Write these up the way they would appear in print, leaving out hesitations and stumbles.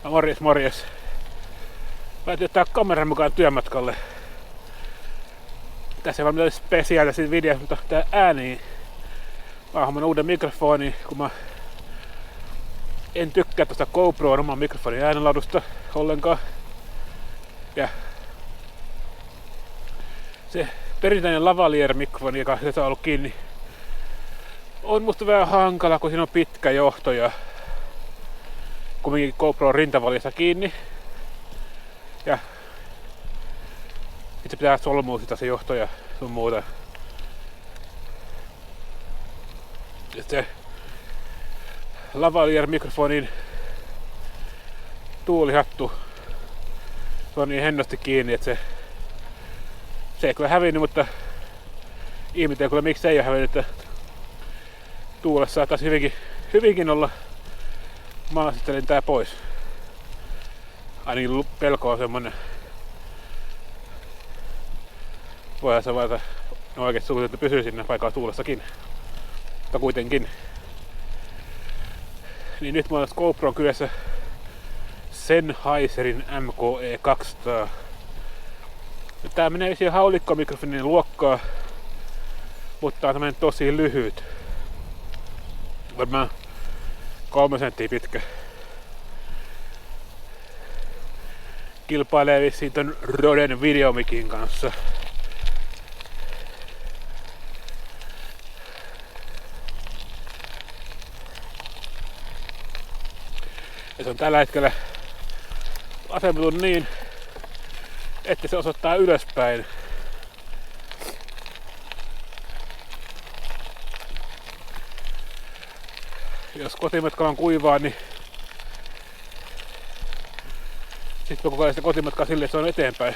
Morjes, morjes. Päätin ottaa kameran mukaan työmatkalle. Tässä ei vaan mitään spesiaalia siitä videosta, mutta tää ääni. Mä oon uuden mikrofonin, kun mä en tykkää tosta GoPron oman mikrofonin äänenlaadusta ollenkaan. Ja se perinteinen lavalier-mikrofoni, joka on ollut kiinni, on musta vähän hankala, kun siinä on pitkä johto ja kumminkin GoPron rintavaljassa kiinni. Ja sit se pitää solmua sitä se johto ja sun muuta. Ja se lavalier-mikrofonin tuulihattu, se on niin hennosti kiinni, että se ei kyllä hävinnyt, mutta ihmetellä kyllä miksi se ei ole hävinnyt, että tuulessa saattaisi hyvinkin olla. Mä asittelin tää pois. Ainakin pelko on semmonen. Voihan se vaan oikeesti suhteen, että pysyy sinne paikalla tuulessakin. Mutta kuitenkin. Niin nyt mä oon GoPron kylässä Sennheiserin MKE200. Tää menee siihen haulikkomikrofonin luokkaa, mutta on tämmönen tosi lyhyt. Varmaan 3 senttiä pitkä. Kilpailee vissiin ton Roden Videomikin kanssa. Ja se on tällä hetkellä aseteltu niin, että se osoittaa ylöspäin. Jos kotimatkalla on kuivaa, niin sitten koko ajan sitä kotimatkaa silleen, että se on eteenpäin.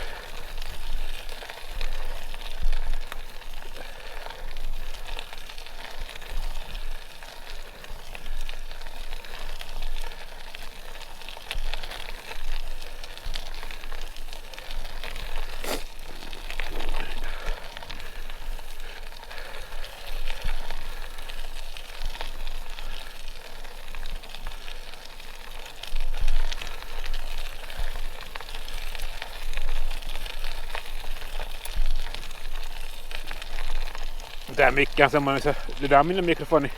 Tää mikki on semmonen se dynaaminen mikrofoni,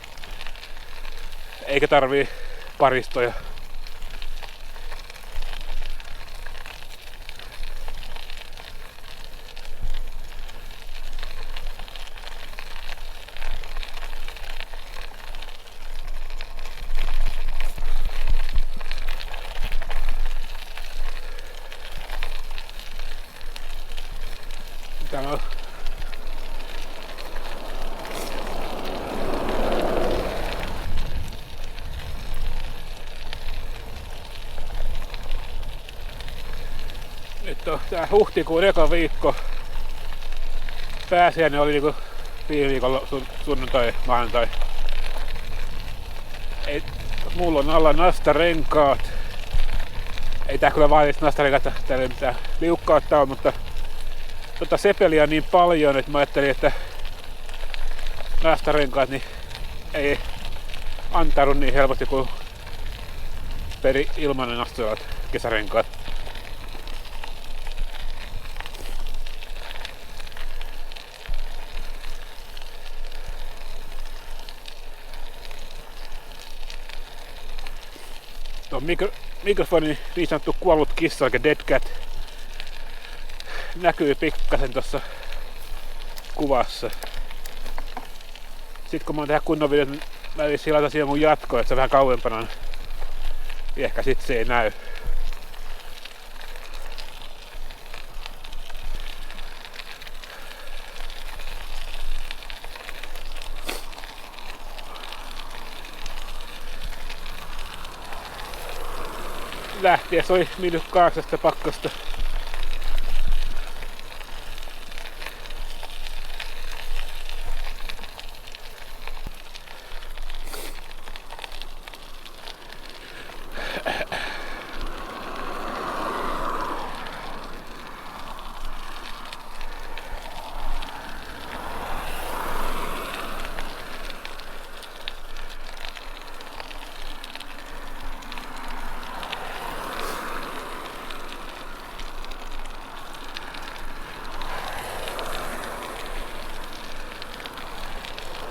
eikä tarvii paristoja. Täällä on nyt on tää huhtikuun eka viikko. Pääsiäinen oli niinku viime viikolla sunnuntai, maanantai. Mulla on alla nastarenkaat. Ei tää kyllä vaatisi nastarenkaat, täällä ei mitään liukkautta on, mutta sepeliä on niin paljon, että mä ajattelin, että nastarenkaat niin ei antaudu niin helposti kuin ilmanen nastarenkaat, kesärenkaat. Tuo mikrofonin niin sanottu kuollut kissa, eli dead cat, näkyy pikkasen tuossa kuvassa. Sitten kun mä oon tehdä kunnon videot, niin mä vissiin laitan siihen mun jatkoon, että se vähän kauempana on. Ehkä sit se ei näy. Lähtiessä oli -8 pakkasta.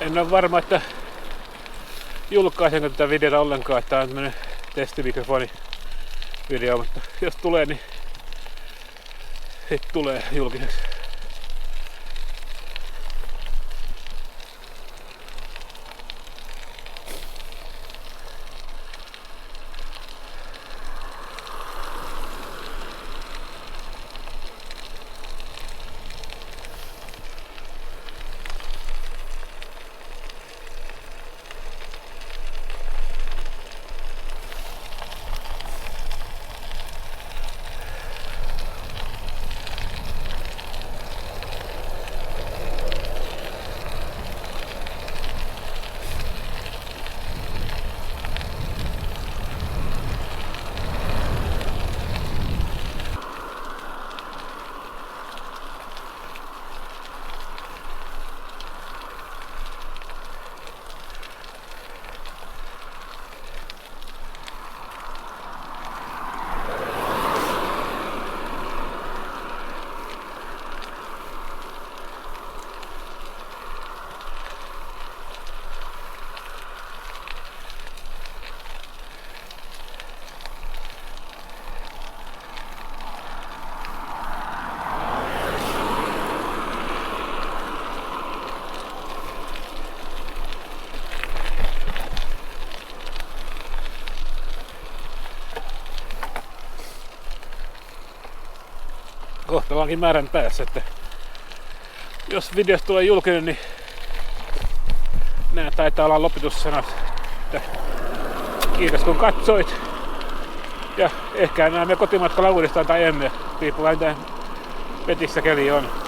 En ole varma, että julkaisenko tätä videota ollenkaan, että tää on tämmönen testimikrofoni video, mutta jos tulee, niin sit tulee julkiseksi. Kohta ollaankin määrän päässä, että jos videosta tulee julkinen, niin nää taitaa olla lopetussanat. Kiitos kun katsoit. Ja ehkä näemme kotimatkalla uudestaan tai emme. Riippuu vähän mitä vetissä keli on.